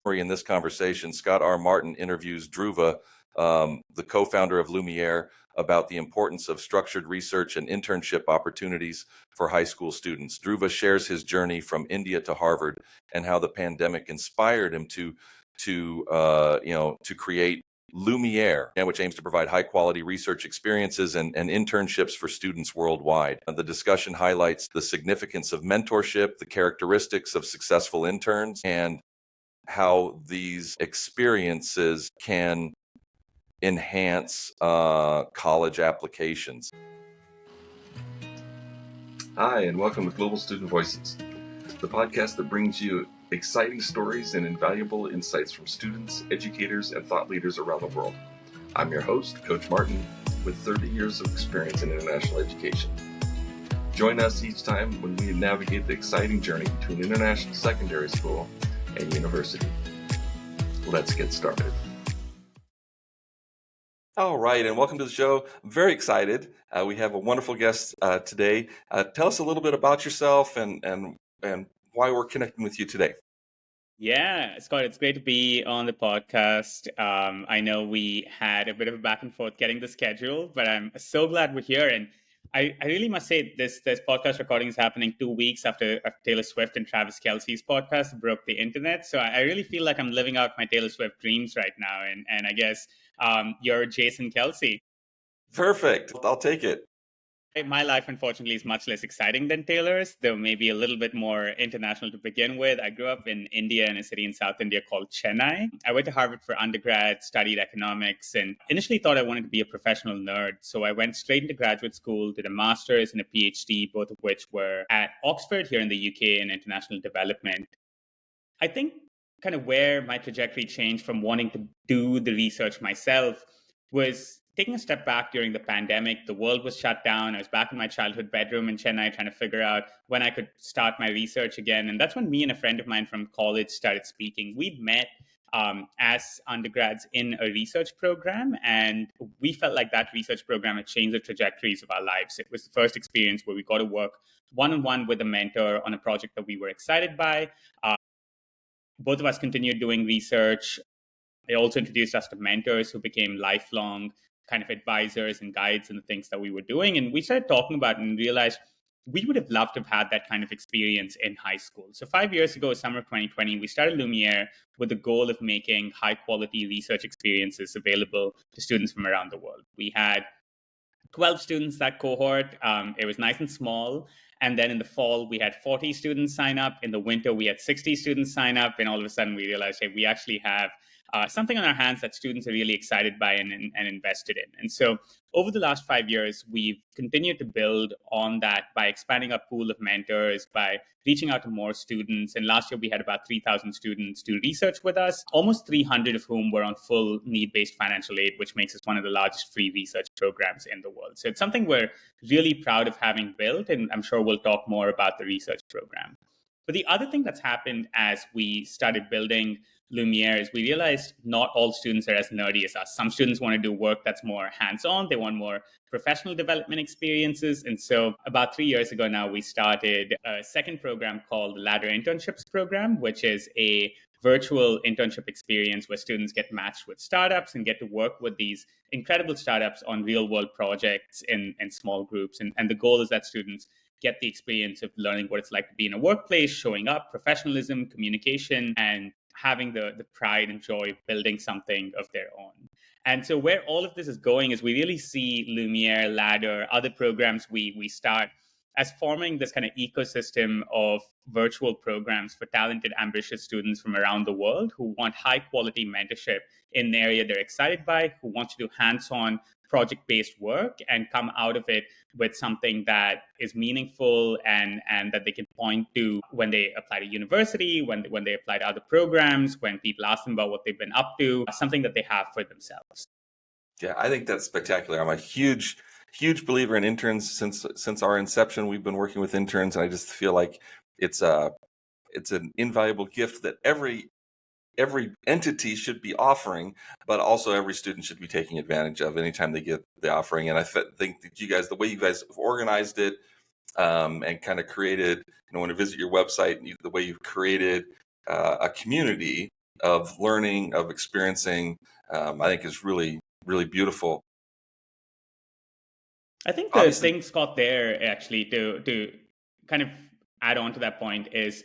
In this conversation, Scott R. Martin interviews Dhruva, the co-founder of Lumiere, about the importance of structured research and internship opportunities for high school students. Dhruva shares his journey from India to Harvard and how the pandemic inspired him to create Lumiere, which aims to provide high-quality research experiences and internships for students worldwide. The discussion highlights the significance of mentorship, the characteristics of successful interns, and how these experiences can enhance college applications. Hi, and welcome to Global Student Voices, the podcast that brings you exciting stories and invaluable insights from students, educators, and thought leaders around the world. I'm your host, Coach Martin, with 30 years of experience in international education. Join us each time when we navigate the exciting journey between international secondary school and university. Let's get started. All right, and welcome to the show. I'm very excited. We have a wonderful guest today. Tell us a little bit about yourself and why we're connecting with you today. Yeah, Scott, it's great to be on the podcast. I know we had a bit of a back and forth getting the schedule, but I'm so glad we're here. And I really must say this podcast recording is happening 2 weeks after Taylor Swift and Travis Kelce's podcast broke the internet. So I really feel like I'm living out my Taylor Swift dreams right now. And I guess you're Jason Kelce. Perfect. I'll take it. My life, unfortunately, is much less exciting than Taylor's, though maybe a little bit more international to begin with. I grew up in India, in a city in South India called Chennai. I went to Harvard for undergrad, studied economics, and initially thought I wanted to be a professional nerd. So I went straight into graduate school, did a master's and a PhD, both of which were at Oxford here in the UK in international development. I think kind of where my trajectory changed from wanting to do the research myself was taking a step back during the pandemic. The world was shut down. I was back in my childhood bedroom in Chennai trying to figure out when I could start my research again. And that's when me and a friend of mine from college started speaking. We'd met as undergrads in a research program, and we felt like that research program had changed the trajectories of our lives. It was the first experience where we got to work one-on-one with a mentor on a project that we were excited by. Both of us continued doing research. It also introduced us to mentors who became lifelong kind of advisors and guides in the things that we were doing. And we started talking about it and realized we would have loved to have had that kind of experience in high school. So 5 years ago, summer of 2020, we started Lumiere with the goal of making high quality research experiences available to students from around the world. We had 12 students, that cohort. It was nice and small. And then in the fall, we had 40 students sign up. In the winter, we had 60 students sign up. And all of a sudden, we realized, hey, we actually have something on our hands that students are really excited by and invested in. And so over the last 5 years, we've continued to build on that by expanding our pool of mentors, by reaching out to more students. And last year, we had about 3,000 students do research with us, almost 300 of whom were on full need-based financial aid, which makes us one of the largest free research programs in the world. So it's something we're really proud of having built, and I'm sure we'll talk more about the research program. But the other thing that's happened as we started building Lumiere is we realized not all students are as nerdy as us. Some students want to do work that's more hands-on. They want more professional development experiences. And so about 3 years ago now, we started a second program called the Ladder Internships program, which is a virtual internship experience where students get matched with startups and get to work with these incredible startups on real-world projects in small groups. And the goal is that students get the experience of learning what it's like to be in a workplace, showing up, professionalism, communication, and having the pride and joy of building something of their own. And so where all of this is going is we really see Lumiere, Ladder, other programs we start as forming this kind of ecosystem of virtual programs for talented, ambitious students from around the world who want high quality mentorship in an area they're excited by, who want to do hands-on project-based work and come out of it with something that is meaningful and that they can point to when they apply to university, when they apply to other programs, when people ask them about what they've been up to, something that they have for themselves. Yeah, I think that's spectacular. I'm a huge believer in interns. Since our inception, we've been working with interns, and I just feel like it's an invaluable gift that every entity should be offering, but also every student should be taking advantage of anytime they get the offering. And I think that you guys, the way you guys have organized it and kind of created, when I visit your website, the way you've created a community of learning, of experiencing, I think is really, really beautiful. I think the thing, Scott, there actually to kind of add on to that point is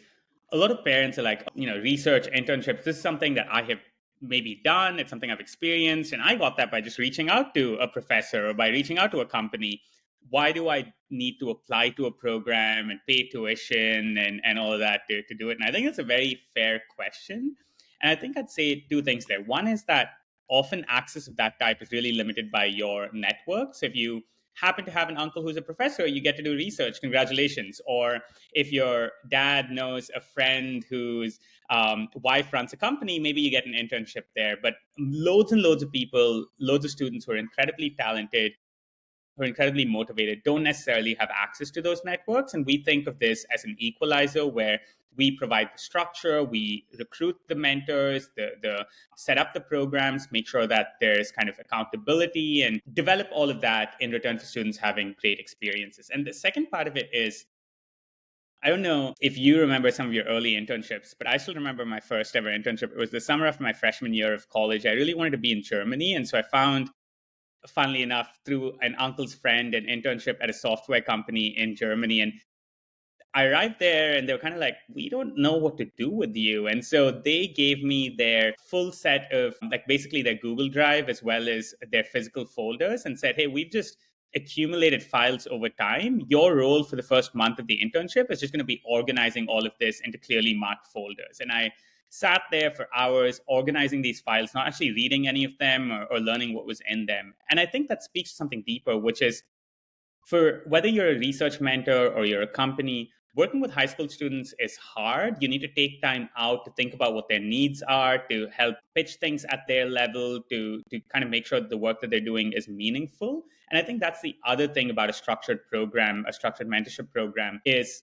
a lot of parents are like, research internships. This is something that I have maybe done. It's something I've experienced, and I got that by just reaching out to a professor or by reaching out to a company. Why do I need to apply to a program and pay tuition and all of that to do it? And I think it's a very fair question. And I think I'd say two things there. One is that often access of that type is really limited by your network. So if you happen to have an uncle who's a professor, you get to do research. Congratulations. Or if your dad knows a friend whose wife runs a company, maybe you get an internship there. But loads and loads of people, loads of students who are incredibly talented, who are incredibly motivated, don't necessarily have access to those networks. And we think of this as an equalizer where we provide the structure, we recruit the mentors, the set up the programs, make sure that there's kind of accountability and develop all of that in return for students having great experiences. And the second part of it is, I don't know if you remember some of your early internships, but I still remember my first ever internship. It was the summer of my freshman year of college. I really wanted to be in Germany. And so I found, funnily enough, through an uncle's friend, an internship at a software company in Germany. And I arrived there and they were kind of like, we don't know what to do with you. And so they gave me their full set of basically their Google Drive as well as their physical folders and said, hey, we've just accumulated files over time. Your role for the first month of the internship is just going to be organizing all of this into clearly marked folders. And I sat there for hours organizing these files, not actually reading any of them or learning what was in them. And I think that speaks to something deeper, which is for whether you're a research mentor or you're a company, working with high school students is hard. You need to take time out to think about what their needs are, to help pitch things at their level, to kind of make sure that the work that they're doing is meaningful. And I think that's the other thing about a structured program, a structured mentorship program, is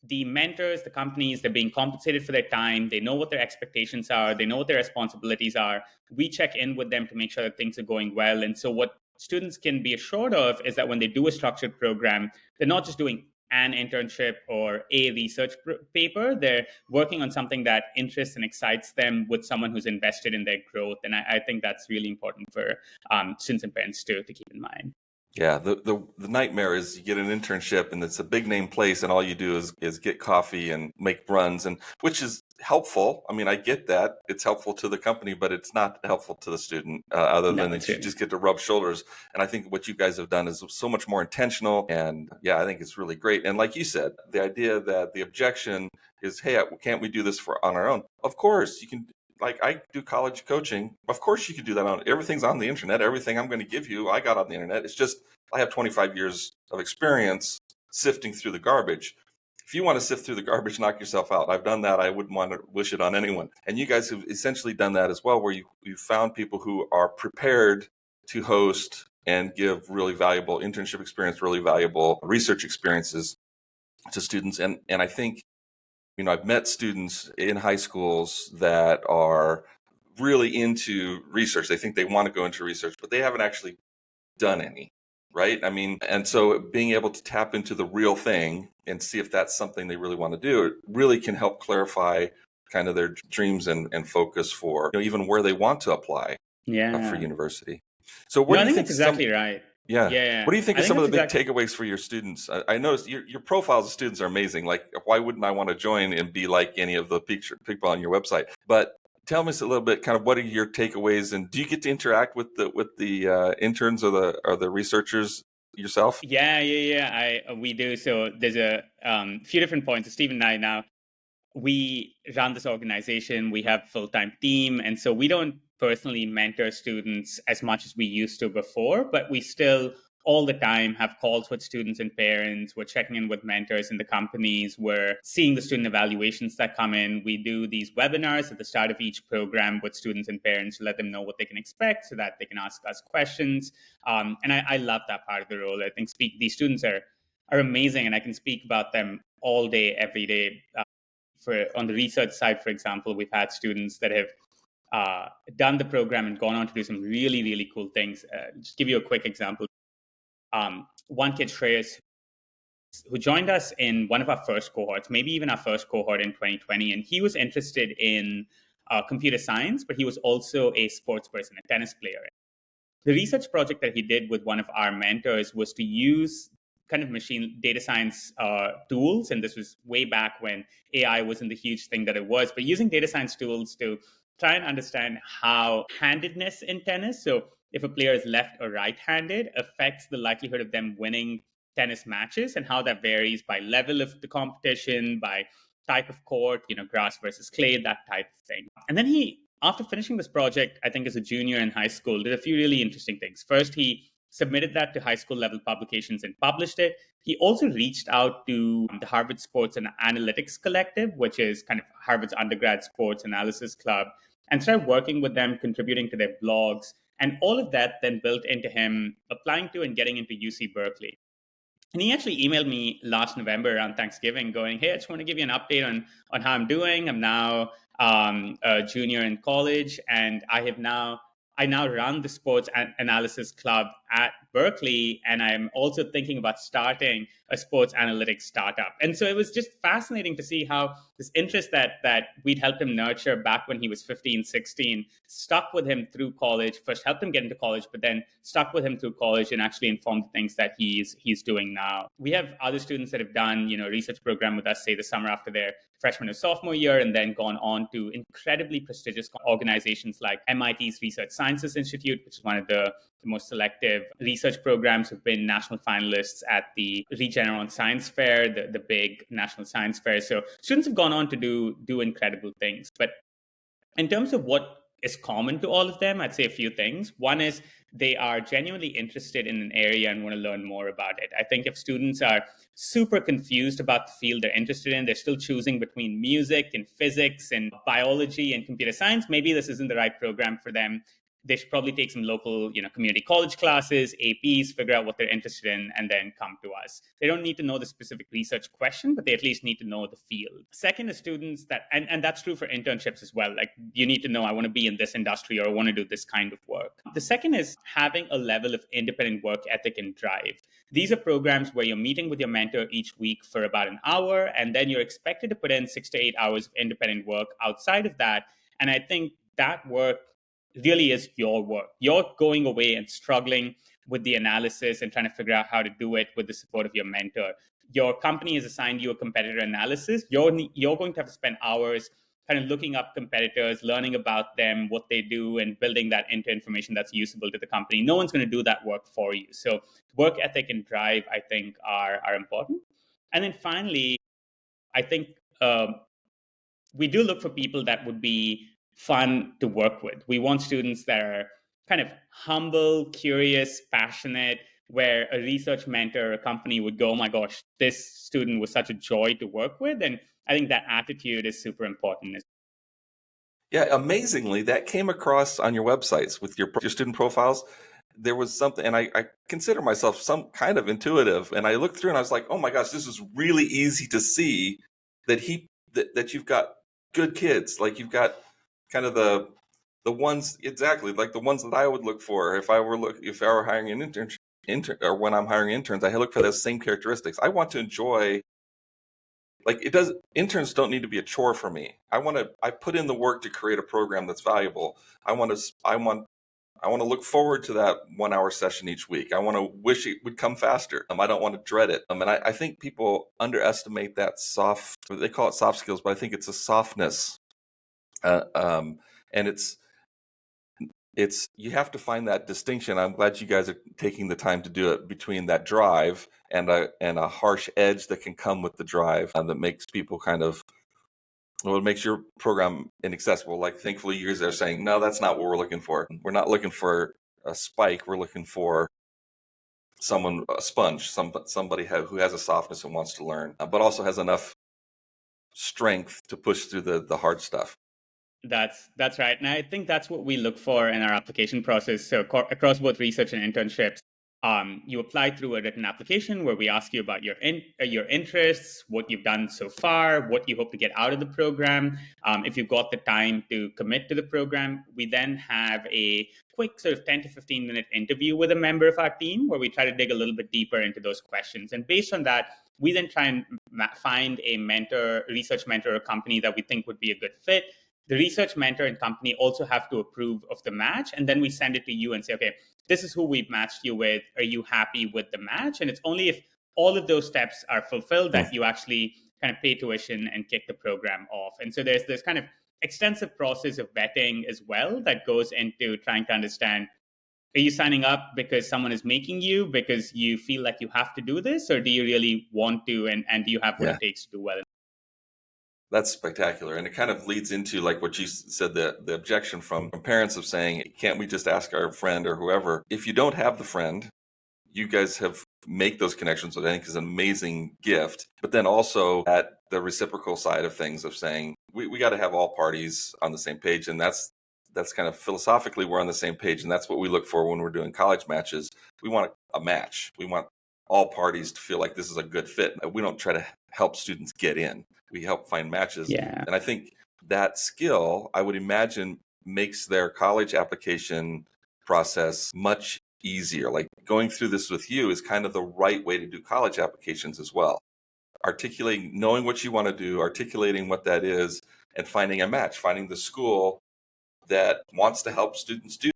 the mentors, the companies, they're being compensated for their time. They know what their expectations are. They know what their responsibilities are. We check in with them to make sure that things are going well. And so what students can be assured of is that when they do a structured program, they're not just doing an internship or a research paper. They're working on something that interests and excites them with someone who's invested in their growth. And I think that's really important for students and parents to keep in mind. Yeah, the nightmare is you get an internship and it's a big name place and all you do is get coffee and make runs, and which is helpful. I mean, I get that. It's helpful to the company, but it's not helpful to the student other than that you just get to rub shoulders. And I think what you guys have done is so much more intentional. And yeah, I think it's really great. And like you said, the idea that the objection is, hey, can't we do this on our own? Of course, you can. Like I do college coaching. Of course you can do that everything's on the internet. Everything I'm going to give you, I got on the internet. It's just, I have 25 years of experience sifting through the garbage. If you want to sift through the garbage, knock yourself out. I've done that. I wouldn't want to wish it on anyone. And you guys have essentially done that as well, where you found people who are prepared to host and give really valuable internship experience, really valuable research experiences to students. And I think, I've met students in high schools that are really into research. They think they want to go into research, but they haven't actually done any, right? I mean, and so being able to tap into the real thing and see if that's something they really want to do, it really can help clarify kind of their dreams and focus for even where they want to apply for university. So what do you think? That's exactly right. Yeah. What do you think are some of the big takeaways for your students? I noticed your profiles of students are amazing. Like, why wouldn't I want to join and be like any of the people on your website? But tell me a little bit, kind of, what are your takeaways, and do you get to interact with the interns or the researchers yourself? Yeah. We do. So there's a few different points. Steve and I now, we run this organization. We have a full-time team, and so we don't personally mentor students as much as we used to before, but we still all the time have calls with students and parents. We're checking in with mentors in the companies. We're seeing the student evaluations that come in. We do these webinars at the start of each program with students and parents to let them know what they can expect so that they can ask us questions. And I love that part of the role. I think these students are amazing, and I can speak about them all day, every day. On the research side, for example, we've had students that have done the program and gone on to do some really, really cool things. Just give you a quick example. One kid, Shreyas, who joined us in one of our first cohorts, maybe even our first cohort in 2020, and he was interested in computer science, but he was also a sports person, a tennis player. The research project that he did with one of our mentors was to use kind of machine data science tools. And this was way back when AI wasn't the huge thing that it was, but using data science tools to try and understand how handedness in tennis, so if a player is left or right-handed, affects the likelihood of them winning tennis matches, and how that varies by level of the competition, by type of court, grass versus clay, that type of thing. And then he, after finishing this project, I think as a junior in high school, did a few really interesting things. First, he submitted that to high school level publications and published it. He also reached out to the Harvard Sports and Analytics Collective, which is kind of Harvard's undergrad sports analysis club, and started working with them, contributing to their blogs. And all of that then built into him applying to and getting into UC Berkeley. And he actually emailed me last November around Thanksgiving going, hey, I just want to give you an update on how I'm doing. I'm now a junior in college, and I now run the sports analysis club at Berkeley, and I'm also thinking about starting a sports analytics startup. And so it was just fascinating to see how this interest that we'd helped him nurture back when he was 15, 16, stuck with him through college, first helped him get into college, but then stuck with him through college and actually informed the things that he's doing now. We have other students that have done, research program with us, say the summer after their freshman or sophomore year, and then gone on to incredibly prestigious organizations like MIT's Research Sciences Institute, which is one of the most selective research programs, who've been national finalists at the Regeneron Science Fair, the big national science fair. So students have gone on to do incredible things. But in terms of what is common to all of them, I'd say a few things. One is they are genuinely interested in an area and want to learn more about it. I think if students are super confused about the field they're interested in, they're still choosing between music and physics and biology and computer science, maybe this isn't the right program for them. They should probably take some local, community college classes, APs, figure out what they're interested in, and then come to us. They don't need to know the specific research question, but they at least need to know the field. Second is students that, and that's true for internships as well. Like, you need to know, I want to be in this industry or I want to do this kind of work. The second is having a level of independent work ethic and drive. These are programs where you're meeting with your mentor each week for about an hour, and then you're expected to put in 6 to 8 hours of independent work outside of that. And I think that work really is your work. You're going away and struggling with the analysis and trying to figure out how to do it with the support of your mentor. Your company has assigned you a competitor analysis. You're going to have to spend hours kind of looking up competitors, learning about them, what they do, and building that into information that's usable to the company. No one's going to do that work for you. So work ethic and drive, I think, are important. And then finally, I think we do look for people that would be fun to work with. We want students that are kind of humble, curious, passionate, where a research mentor or a company would go, oh my gosh, this student was such a joy to work with. And I think that attitude is super important. Yeah, amazingly, that came across on your websites with your student profiles. There was something, and I consider myself some kind of intuitive, and I looked through and I was like, oh my gosh, this is really easy to see that that you've got good kids. Like, you've got kind of the ones, exactly like the ones that I would look for if I were hiring an intern, or when I'm hiring interns, I look for those same characteristics. I want to enjoy, like, interns don't need to be a chore for me. I put in the work to create a program that's valuable. I want to look forward to that 1 hour session each week. I want to wish it would come faster. I don't want to dread it. And I think people underestimate that they call it soft skills, but I think it's a softness. And it's you have to find that distinction. I'm glad you guys are taking the time to do it, between that drive and a harsh edge that can come with the drive, that makes people it makes your program inaccessible. Like, thankfully, you guys are saying, no, that's not what we're looking for. We're not looking for a spike. We're looking for a sponge, somebody who has a softness and wants to learn, but also has enough strength to push through the hard stuff. That's right. And I think that's what we look for in our application process. So across both research and internships, you apply through a written application where we ask you about your interests, what you've done so far, what you hope to get out of the program. If you've got the time to commit to the program, we then have a quick sort of 10 to 15 minute interview with a member of our team where we try to dig a little bit deeper into those questions. And based on that, we then try and find a research mentor or company that we think would be a good fit. the research mentor and company also have to approve of the match. And then we send it to you and say, okay, this is who we've matched you with. Are you happy with the match? And it's only if all of those steps are fulfilled that you actually kind of pay tuition and kick the program off. And so there's this kind of extensive process of vetting as well that goes into trying to understand, are you signing up because someone is making you, because you feel like you have to do this, or do you really want to, and do you have what it takes to do well? That's spectacular. And it kind of leads into like what you said, the objection from parents of saying, can't we just ask our friend or whoever? If you don't have the friend, you guys have make those connections, which I think is an amazing gift. But then also at the reciprocal side of things of saying, we got to have all parties on the same page. And that's kind of philosophically, we're on the same page. And that's what we look for when we're doing college matches. We want a match. We want all parties to feel like this is a good fit. We don't try to help students get in. We help find matches. Yeah. And I think that skill, I would imagine, makes their college application process much easier. Like going through this with you is kind of the right way to do college applications as well. Articulating, knowing what you want to do, articulating what that is, and finding a match, finding the school that wants to help students do.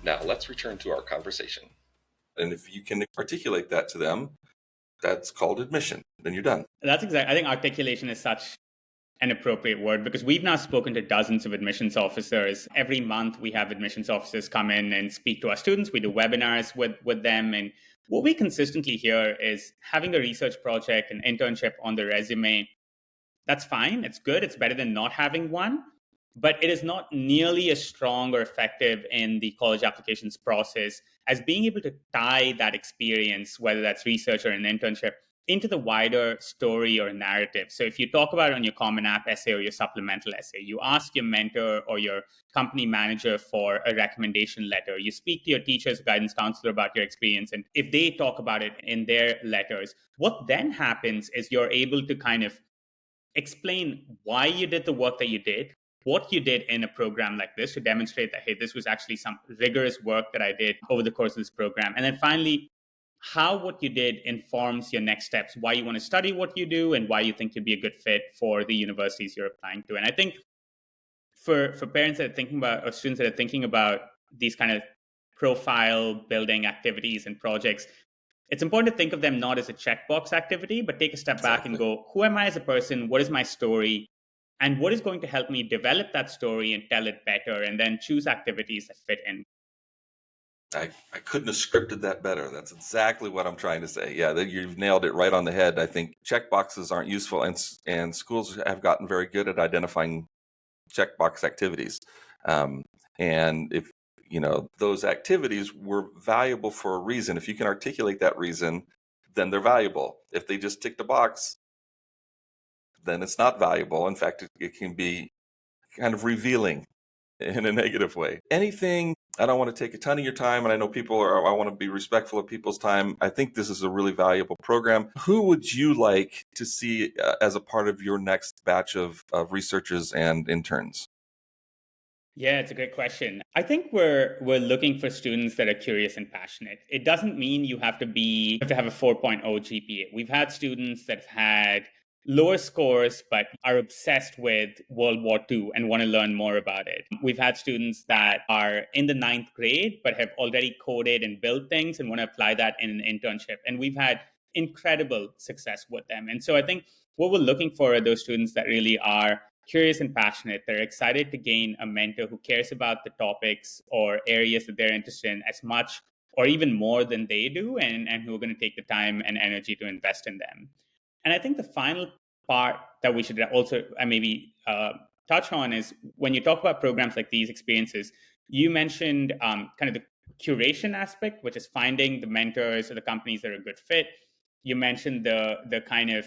Now let's return to our conversation. And if you can articulate that to them, that's called admission. Then you're done. That's exactly. I think articulation is such an appropriate word, because we've now spoken to dozens of admissions officers. Every month we have admissions officers come in and speak to our students. We do webinars with them. And what we consistently hear is having a research project, an internship on the resume, that's fine. It's good. It's better than not having one. But it is not nearly as strong or effective in the college applications process as being able to tie that experience, whether that's research or an internship, into the wider story or narrative. So if you talk about it on your Common App essay or your supplemental essay, you ask your mentor or your company manager for a recommendation letter, you speak to your teachers, guidance counselor about your experience, and if they talk about it in their letters, what then happens is you're able to kind of explain why you did the work that you did, what you did in a program like this to demonstrate that, hey, this was actually some rigorous work that I did over the course of this program. And then finally, how what you did informs your next steps, why you want to study what you do, and why you think you'd be a good fit for the universities you're applying to. And I think for parents that are thinking about, or students that are thinking about these kind of profile building activities and projects, it's important to think of them not as a checkbox activity, but take a step back and go, who am I as a person? What is my story? And what is going to help me develop that story and tell it better, and then choose activities that fit in. I couldn't have scripted that better. That's exactly what I'm trying to say. Yeah, you've nailed it right on the head. I think checkboxes aren't useful, and schools have gotten very good at identifying checkbox activities. And if those activities were valuable for a reason, if you can articulate that reason, then they're valuable. If they just ticked a box, then it's not valuable. In fact, it can be kind of revealing in a negative way. Anything, I don't want to take a ton of your time, and I know I want to be respectful of people's time. I think this is a really valuable program. Who would you like to see as a part of your next batch of researchers and interns? Yeah, it's a great question. I think we're looking for students that are curious and passionate. It doesn't mean you have to have a 4.0 GPA. We've had students that have had lower scores, but are obsessed with World War II and want to learn more about it. We've had students that are in the 9th grade, but have already coded and built things and want to apply that in an internship. And we've had incredible success with them. And so I think what we're looking for are those students that really are curious and passionate. They're excited to gain a mentor who cares about the topics or areas that they're interested in as much or even more than they do, and who are going to take the time and energy to invest in them. And I think the final part that we should also maybe touch on is when you talk about programs like these experiences, you mentioned kind of the curation aspect, which is finding the mentors or the companies that are a good fit. You mentioned the kind of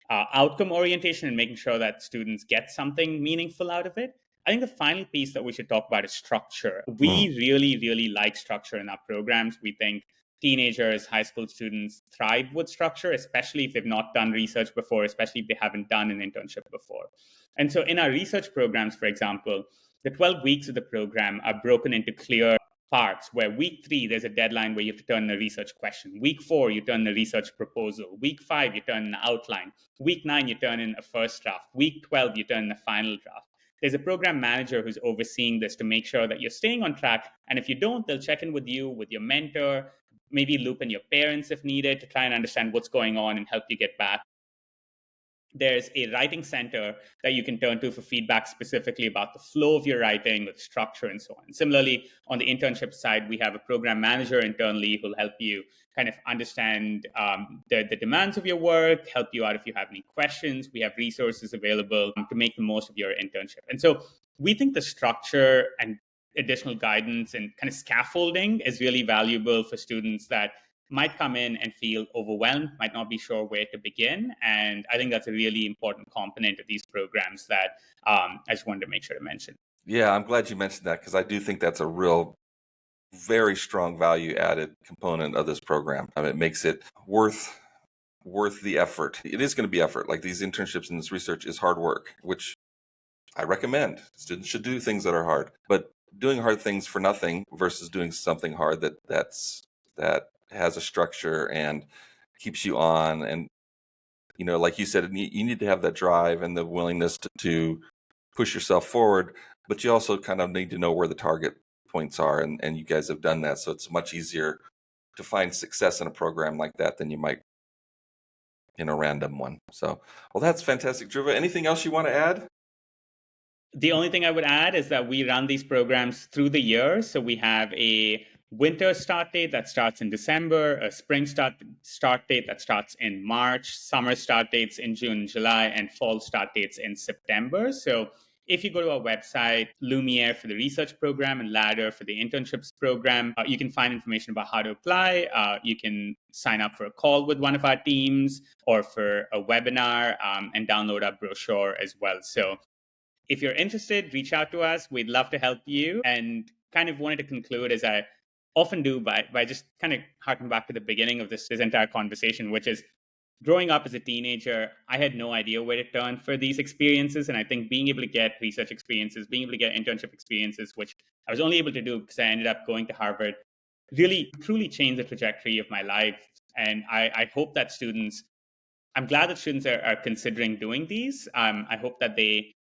outcome orientation and making sure that students get something meaningful out of it. I think the final piece that we should talk about is structure. We really, really like structure in our programs. We think teenagers, high school students thrive with structure, especially if they've not done research before, especially if they haven't done an internship before. And so in our research programs, for example, the 12 weeks of the program are broken into clear parts where week 3, there's a deadline where you have to turn in a research question. Week 4, you turn in a research proposal. Week 5, you turn in an outline. Week 9, you turn in a first draft. Week 12, you turn in a final draft. There's a program manager who's overseeing this to make sure that you're staying on track. And if you don't, they'll check in with you, with your mentor, maybe loop in your parents if needed to try and understand what's going on and help you get back. There's a writing center that you can turn to for feedback specifically about the flow of your writing, the structure, and so on. Similarly, on the internship side, we have a program manager internally who'll help you kind of understand the demands of your work, help you out if you have any questions. We have resources available to make the most of your internship. And so we think the structure and additional guidance and kind of scaffolding is really valuable for students that might come in and feel overwhelmed, might not be sure where to begin. And I think that's a really important component of these programs that I just wanted to make sure to mention. Yeah, I'm glad you mentioned that because I do think that's a real, very strong value added component of this program. I mean, it makes it worth the effort. It is going to be effort. Like these internships and this research is hard work, which I recommend. Students should do things that are hard, but doing hard things for nothing versus doing something hard that has a structure and keeps you on. And, you know, like you said, you need to have that drive and the willingness to push yourself forward, but you also kind of need to know where the target points are. And you guys have done that. So it's much easier to find success in a program like that than you might in a random one. So, well, that's fantastic. Dhruva, anything else you want to add? The only thing I would add is that we run these programs through the year. So we have a winter start date that starts in December, a spring start date that starts in March, summer start dates in June and July, and fall start dates in September. So if you go to our website, Lumiere for the research program and Ladder for the internships program, you can find information about how to apply. You can sign up for a call with one of our teams or for a webinar and download our brochure as well. So if you're interested, reach out to us. We'd love to help you. And kind of wanted to conclude, as I often do, by just kind of harking back to the beginning of this entire conversation, which is growing up as a teenager, I had no idea where to turn for these experiences. And I think being able to get research experiences, being able to get internship experiences, which I was only able to do because I ended up going to Harvard, really, truly changed the trajectory of my life. And I hope that I'm glad that students are considering doing these. I hope that they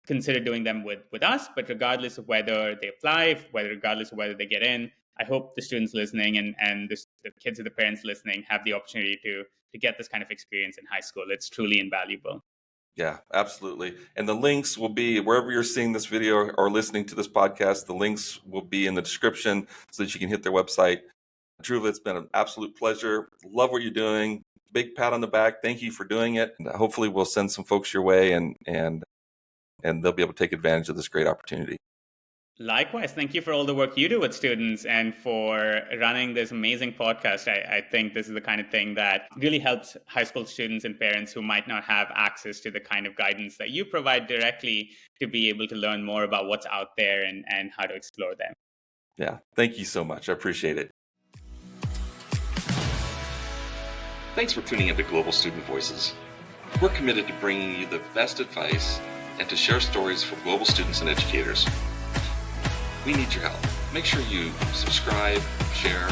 consider doing them with us, but regardless of whether they apply, regardless of whether they get in, I hope the students listening and the kids and the parents listening have the opportunity to get this kind of experience in high school. It's truly invaluable. Yeah, absolutely. And the links will be wherever you're seeing this video or listening to this podcast. The links will be in the description so that you can hit their website. Dhruva, it's been an absolute pleasure. Love what you're doing. Big pat on the back. Thank you for doing it. And hopefully we'll send some folks your way and they'll be able to take advantage of this great opportunity. Likewise, thank you for all the work you do with students and for running this amazing podcast. I think this is the kind of thing that really helps high school students and parents who might not have access to the kind of guidance that you provide directly to be able to learn more about what's out there and how to explore them. Yeah, thank you so much. I appreciate it. Thanks for tuning into Global Student Voices. We're committed to bringing you the best advice and to share stories from global students and educators. We need your help. Make sure you subscribe, share,